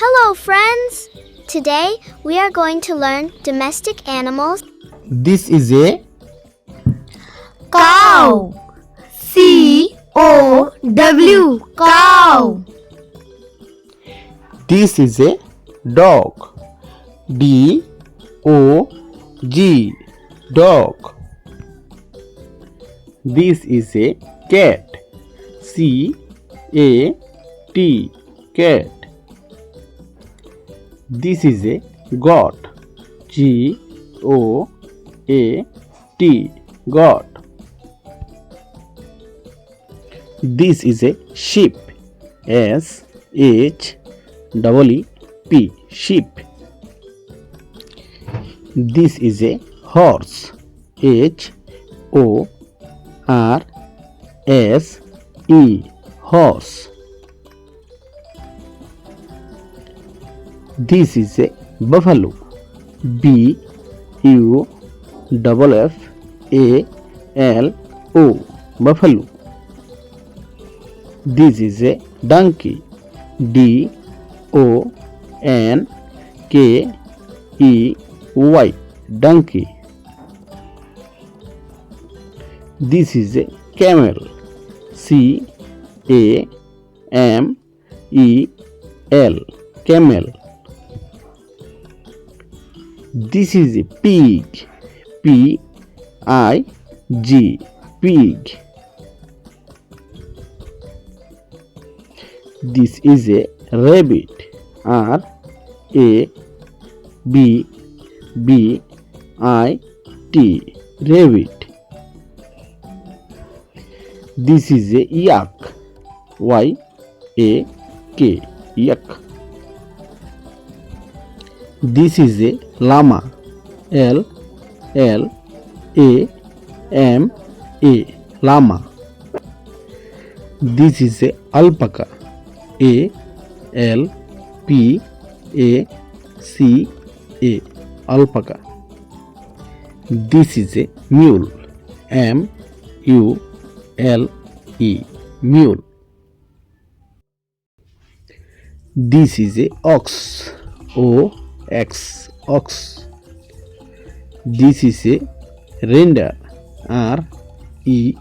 Hello, friends! Today we are going to learn domestic animals. This is a cow. C-O-W, cow. This is a dog. D-O-G, dog. This is a cat. C-A-T, cat. This is a goat. G-O-A-T, goat. This is a sheep. S-H-E-E-P, sheep. This is a horse. H-O-R-S-E, horse. This is a buffalo. B-U-F-F-A-L-O, buffalo. This is a donkey. D-O-N-K-E-Y, donkey. This is a camel. C-A-M-E-L, camel. This is a pig. P-I-G, pig. This is a rabbit. R-A-B-B-I-T, rabbit. This is a yak. Y-A-K, yak. This is a llama. L-L-A-M-A, llama. This is a alpaca. A-L-P-A-C-A, alpaca. This is a mule. M-U-L-E, mule. This is a ox. O-X, ox. This is a reindeer. R-E-I-N-D-E-R,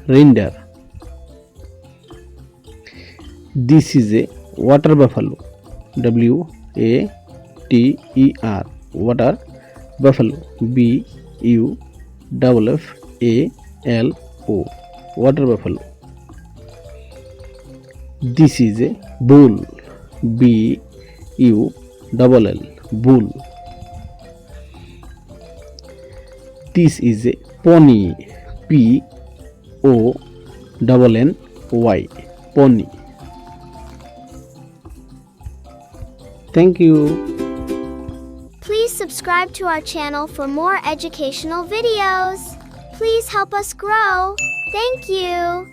reindeer. This is a water buffalo. W-A-T-E-R, water buffalo. B-U-F-F-A-L-O, water buffalo. This is a bull. B-U-L-L, bull. This is a pony. P-O-N-N-Y, pony. Thank you. Please subscribe to our channel for more educational videos. Please help us grow. Thank you.